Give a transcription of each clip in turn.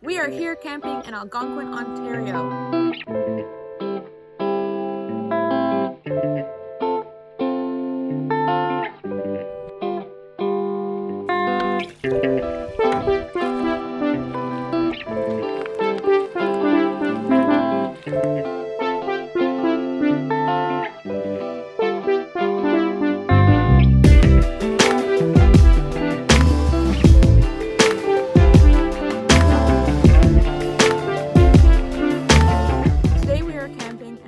We are here camping in Algonquin, Ontario.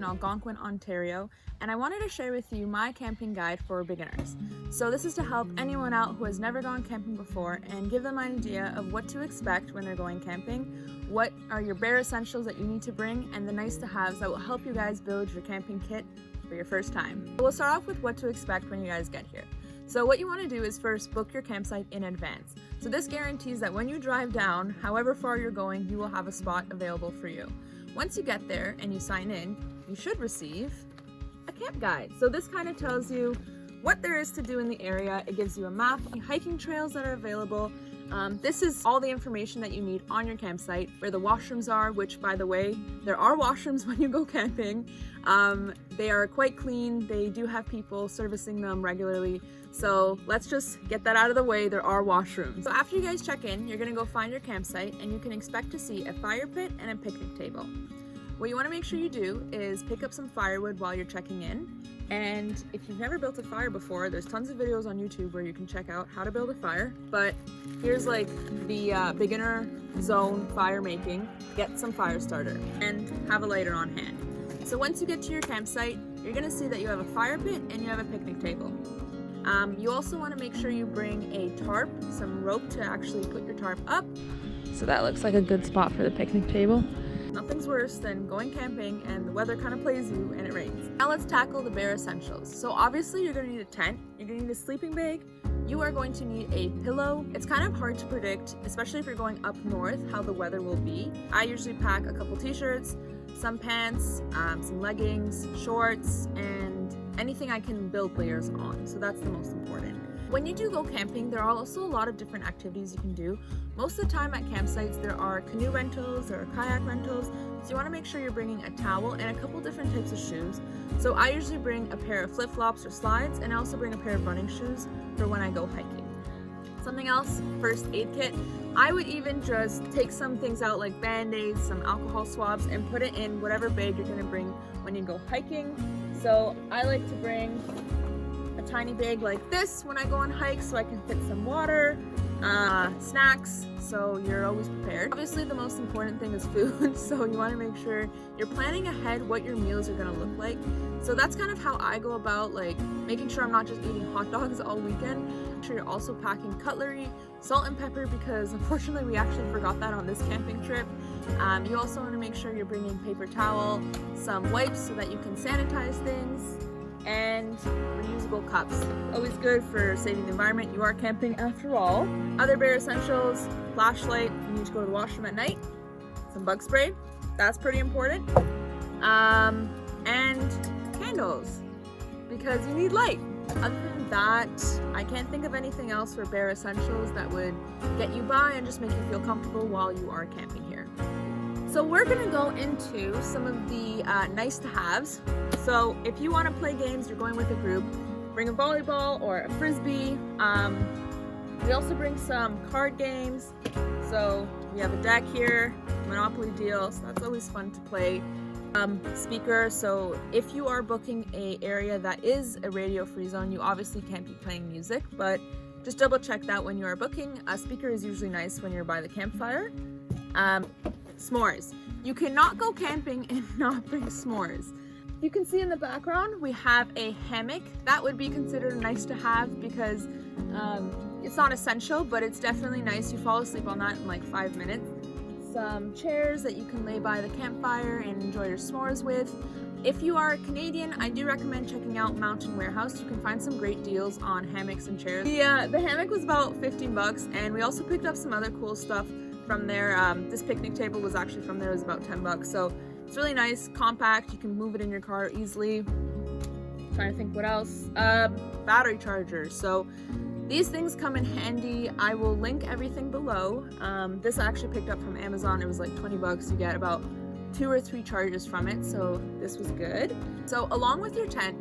Algonquin, Ontario, and I wanted to share with you my camping guide for beginners. So this is to help anyone out who has never gone camping before and give them an idea of what to expect when they're going camping, what are your bare essentials that you need to bring, and the nice to haves that will help you guys build your camping kit for your first time. We'll start off with what to expect when you guys get here. So what you want to do is first book your campsite in advance. So this guarantees that when you drive down, however far you're going, you will have a spot available for you. Once you get there and you sign in, you should receive a camp guide. So this kind of tells you what there is to do in the area. It gives you a map, hiking trails that are available. This is all the information that you need on your campsite, where the washrooms are, which by the way, there are washrooms when you go camping. They are quite clean. They do have people servicing them regularly. So let's just get that out of the way. There are washrooms. So after you guys check in, you're gonna go find your campsite and you can expect to see a fire pit and a picnic table. What you want to make sure you do is pick up some firewood while you're checking in. And if you've never built a fire before, there's tons of videos on YouTube where you can check out how to build a fire. But here's like the beginner zone fire making. Get some fire starter and have a lighter on hand. So once you get to your campsite, you're going to see that you have a fire pit and you have a picnic table. You also want to make sure you bring a tarp, some rope to actually put your tarp up. So that looks like a good spot for the picnic table. Nothing's worse than going camping and the weather kind of plays you and it rains. Now let's tackle the bare essentials. So obviously you're going to need a tent, you're going to need a sleeping bag, you are going to need a pillow. It's kind of hard to predict, especially if you're going up north, how the weather will be. I usually pack a couple t-shirts, some pants, some leggings, shorts, and anything I can build layers on. So that's the most important. When you do go camping, there are also a lot of different activities you can do. Most of the time at campsites, there are canoe rentals, there are kayak rentals, so you want to make sure you're bringing a towel and a couple different types of shoes. So I usually bring a pair of flip-flops or slides, and I also bring a pair of running shoes for when I go hiking. Something else, first aid kit. I would even just take some things out like band-aids, some alcohol swabs, and put it in whatever bag you're going to bring when you go hiking. So I like to bring a tiny bag like this when I go on hikes so I can fit some water, snacks, so you're always prepared. Obviously the most important thing is food, so you want to make sure you're planning ahead what your meals are going to look like. So that's kind of how I go about like making sure I'm not just eating hot dogs all weekend. Make sure you're also packing cutlery, salt and pepper, because unfortunately we actually forgot that on this camping trip. You also want to make sure you're bringing paper towel, some wipes so that you can sanitize things, and reusable cups. Always good for saving the environment. You are camping after all. Other bare essentials, flashlight, you need to go to the washroom at night, some bug spray, that's pretty important, and candles, because you need light. Other than that, I can't think of anything else for bare essentials that would get you by and just make you feel comfortable while you are camping here. So we're gonna go into some of the nice to haves. So if you want to play games, you're going with a group, bring a volleyball or a frisbee. We also bring some card games. So we have a deck here, Monopoly deal, so that's always fun to play. Speaker, so if you are booking an area that is a radio-free zone, you obviously can't be playing music, but just double check that when you are booking. A speaker is usually nice when you're by the campfire. S'mores. You cannot go camping and not bring s'mores. You can see in the background we have a hammock. That would be considered nice to have because it's not essential, but it's definitely nice. You fall asleep on that in like 5 minutes. Some chairs that you can lay by the campfire and enjoy your s'mores with. If you are a Canadian, I do recommend checking out Mountain Warehouse. You can find some great deals on hammocks and chairs. The hammock was about 15 bucks, and we also picked up some other cool stuff from there. This picnic table was actually from there. It was about 10 bucks. So it's really nice, compact. You can move it in your car easily. Trying to think what else. Battery charger. So These things come in handy. I will link everything below. This I actually picked up from Amazon. It was like 20 bucks. You get about 2 or 3 charges from it, so this was good. So along with your tent,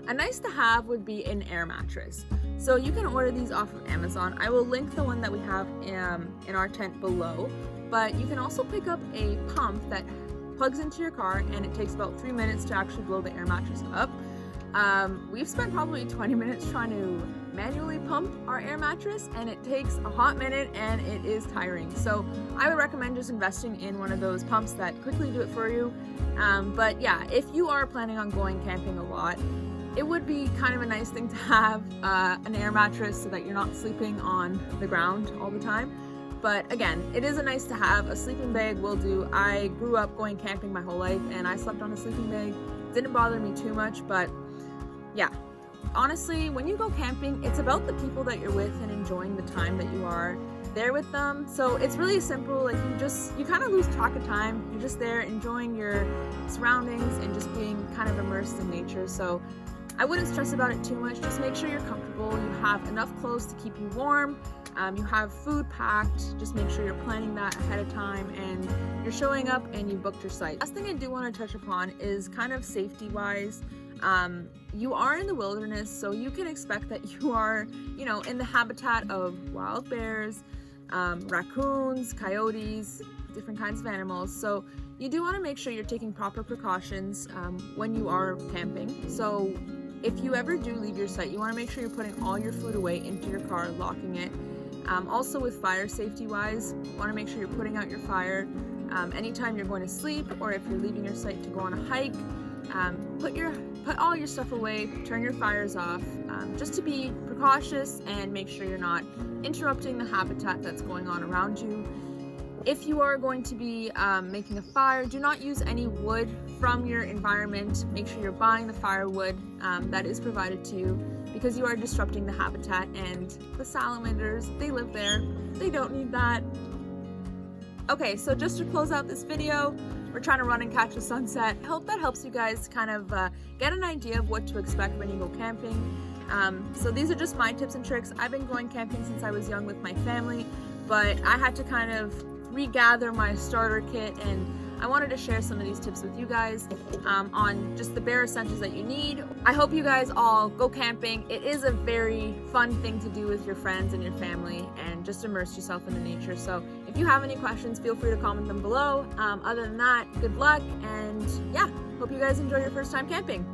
a nice to have would be an air mattress. So you can order these off of Amazon. I will link the one that we have in our tent below, but you can also pick up a pump that plugs into your car, and it takes about 3 minutes to actually blow the air mattress up. We've spent probably 20 minutes trying to manually pump our air mattress, and it takes a hot minute and it is tiring. So I would recommend just investing in one of those pumps that quickly do it for you. But yeah, if you are planning on going camping a lot, it would be kind of a nice thing to have an air mattress so that you're not sleeping on the ground all the time. But again, it is a nice to have. A sleeping bag will do. I grew up going camping my whole life and I slept on a sleeping bag. Didn't bother me too much, but yeah. Honestly, when you go camping, it's about the people that you're with and enjoying the time that you are there with them. So it's really simple. Like you kind of lose track of time. You're just there enjoying your surroundings and just being kind of immersed in nature. So I wouldn't stress about it too much. Just make sure you're comfortable. You have enough clothes to keep you warm. You have food packed. Just make sure you're planning that ahead of time and you're showing up and you booked your site. Last thing I do want to touch upon is kind of safety wise. You are in the wilderness, so you can expect that you are, in the habitat of wild bears, raccoons, coyotes, different kinds of animals. So you do want to make sure you're taking proper precautions when you are camping. So if you ever do leave your site, you want to make sure you're putting all your food away into your car, locking it. Also with fire safety wise, you want to make sure you're putting out your fire anytime you're going to sleep, or if you're leaving your site to go on a hike. Put all your stuff away, turn your fires off, just to be precautious and make sure you're not interrupting the habitat that's going on around you. If you are going to be making a fire, do not use any wood from your environment. Make sure you're buying the firewood that is provided to you, because you are disrupting the habitat, and the salamanders, they live there. They don't need that. Okay, so just to close out this video, we're trying to run and catch the sunset. I hope that helps you guys kind of get an idea of what to expect when you go camping. So these are just my tips and tricks. I've been going camping since I was young with my family, but I had to kind of regather my starter kit, and I wanted to share some of these tips with you guys on just the bare essentials that you need. I hope you guys all go camping. It is a very fun thing to do with your friends and your family, and just immerse yourself in the nature. So if you have any questions, feel free to comment them below. Other than that, good luck, and yeah, hope you guys enjoy your first time camping.